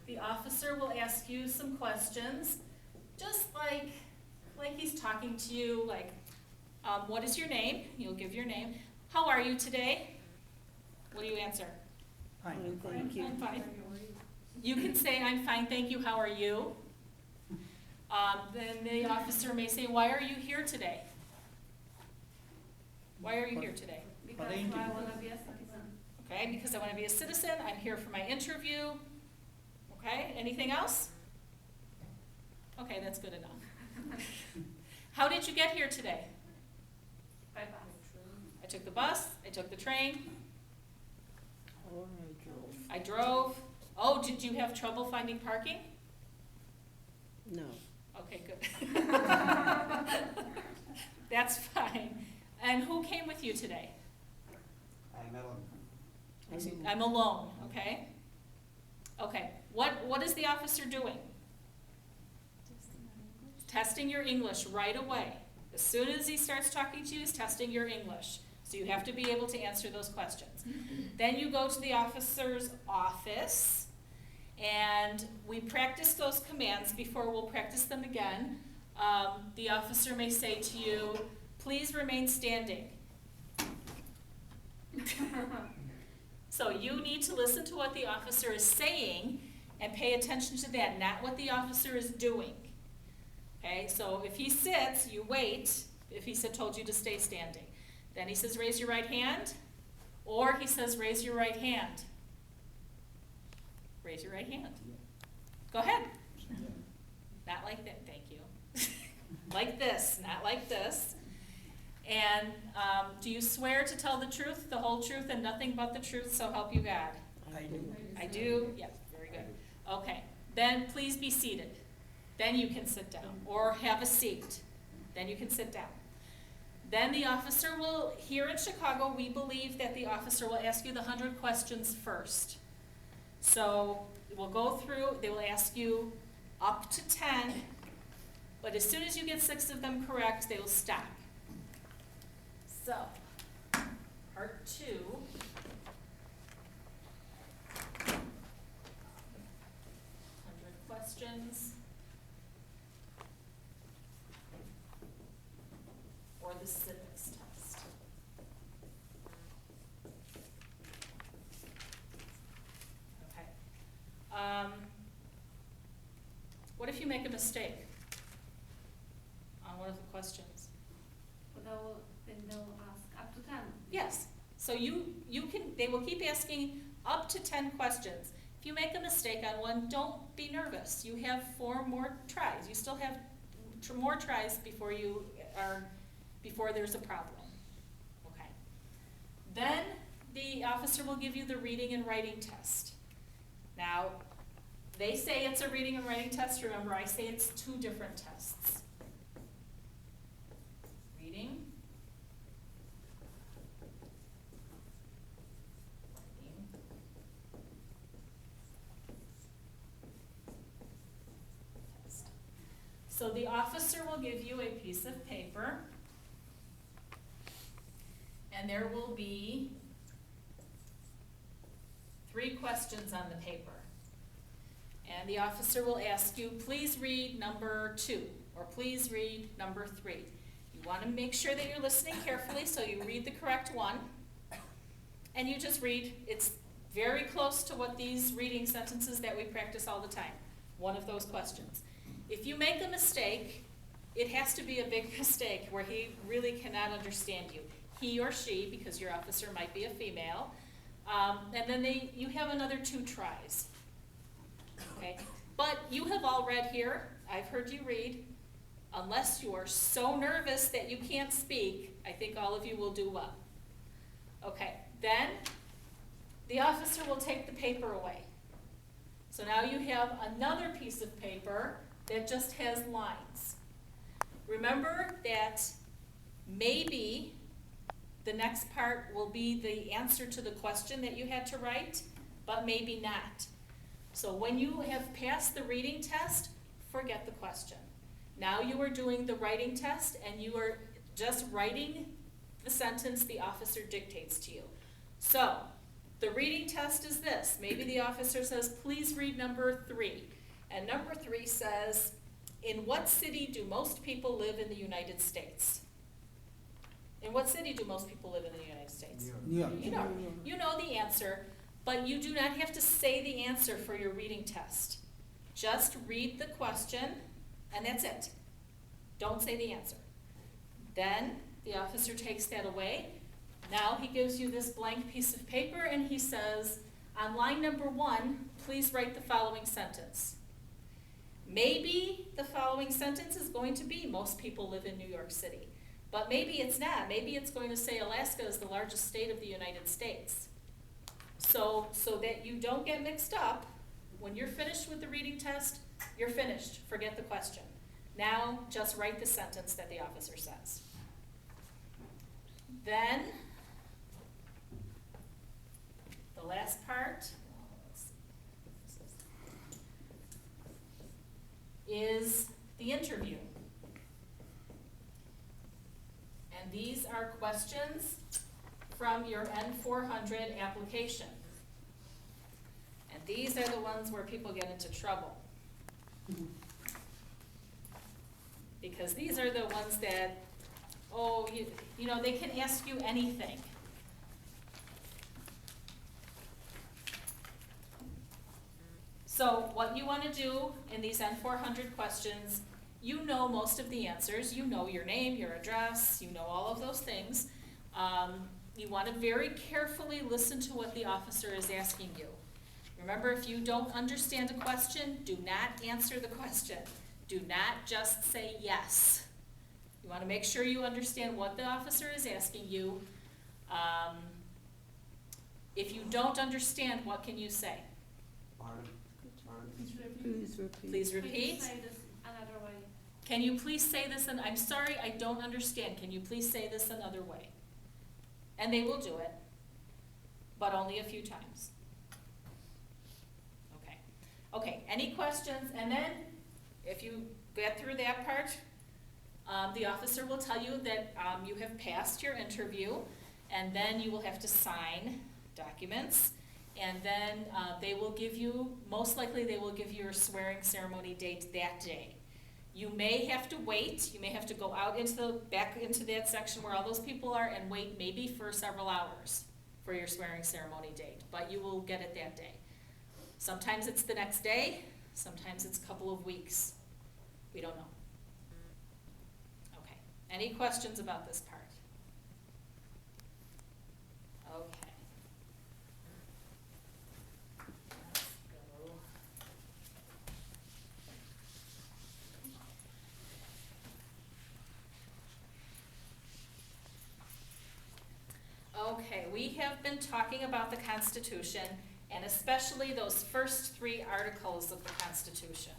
the officer will ask you some questions, just like he's talking to you, like, what is your name? You'll give your name. How are you today? What do you answer? Fine, thank you. I'm fine. You can say, I'm fine, thank you, how are you? Then the officer may say, why are you here today? Why are you here today? Because I want to be a citizen. Okay, because I want to be a citizen, I'm here for my interview. Okay, anything else? Okay, that's good enough. How did you get here today? By bus. I took the bus, I took the train, Or I drove. I drove. Oh, did you have trouble finding parking? No. Okay, good. That's fine. And who came with you today? I'm alone, okay? Okay, what is the officer doing? Testing your English right away. As soon as he starts talking to you, he's testing your English. So you have to be able to answer those questions. Then you go to the officer's office, and we practice those commands before we'll practice them again. The officer may say to you, please remain standing. So you need to listen to what the officer is saying and pay attention to that, not what the officer is doing. Okay, so if he sits, you wait. If he told you to stay standing. Then he says, raise your right hand, or he says, raise your right hand. Raise your right hand. Go ahead. Not like that, thank you. Like this, not like this. And do you swear to tell the truth, the whole truth, and nothing but the truth, so help you God? I do. I do? Yes, very good. Okay, then please be seated. Then you can sit down, or have a seat. Then you can sit down. Then the officer will, here in Chicago, we believe that the officer will ask you the 100 questions first. So we'll go through, they will ask you up to 10, but as soon as you get 6 of them correct, they will stop. So, part 2. 100 questions. Or the civics test. Okay. What if you make a mistake on one of the questions? Well, then they'll ask up to 10. Yes. So you can. They will keep asking up to 10 questions. If you make a mistake on one, don't be nervous. You have 4 more tries. You still have more tries before there's a problem. Okay. Then the officer will give you the reading and writing test. Now, they say it's a reading and writing test. Remember, I say it's 2 different tests. Reading. Test. So the officer will give you a piece of paper, and there will be 3 questions on the paper. And the officer will ask you, please read number 2, or please read number 3. You want to make sure that you're listening carefully, so you read the correct one. And you just read. It's very close to what these reading sentences that we practice all the time. One of those questions. If you make a mistake, it has to be a big mistake where he really cannot understand you. He or she, because your officer might be a female, and then you have another 2 tries. Okay, but you have all read here. I've heard you read. Unless you are so nervous that you can't speak, I think all of you will do well. Okay, then the officer will take the paper away. So now you have another piece of paper that just has lines. Remember that maybe the next part will be the answer to the question that you had to write, but maybe not. So when you have passed the reading test, forget the question. Now you are doing the writing test, and you are just writing the sentence the officer dictates to you. So The reading test is this. Maybe the officer says, please read number 3. And number 3 says, in what city do most people live in the United States? In what city do most people live in the United States? Yeah. You know the answer, but you do not have to say the answer for your reading test. Just read the question, and that's it. Don't say the answer. Then the officer takes that away. Now he gives you this blank piece of paper and he says, on line number 1, please write the following sentence. Maybe the following sentence is going to be, most people live in New York City. But maybe it's not. Maybe it's going to say Alaska is the largest state of the United States. So that you don't get mixed up, when you're finished with the reading test, you're finished. Forget the question. Now just write the sentence that the officer says. Then, the last part is the interview. And these are questions from your N400 application. And these are the ones where people get into trouble. Because these are the ones that, oh, you know, they can ask you anything. So what you want to do in these N400 questions, you know most of the answers. You know your name, your address, you know all of those things. You want to very carefully listen to what the officer is asking you. Remember, if you don't understand a question, do not answer the question. Do not just say yes. You want to make sure you understand what the officer is asking you. If you don't understand, what can you say? Please repeat. Please Can you repeat. say this another way? Can you please say this, and I'm sorry, I don't understand. Can you please say this another way? And they will do it, but only a few times. Okay. Okay, any questions? And then, if you get through that part, the officer will tell you that you have passed your interview, and then you will have to sign documents, and then they will give you, most likely they will give you your swearing ceremony date that day. You may have to wait, you may have to go out back into that section where all those people are and wait maybe for several hours for your swearing ceremony date, but you will get it that day. Sometimes it's the next day, sometimes it's a couple of weeks. We don't know. Okay, any questions about this part? Okay. Let's go. Okay, we have been talking about the Constitution, and especially those first 3 articles of the Constitution.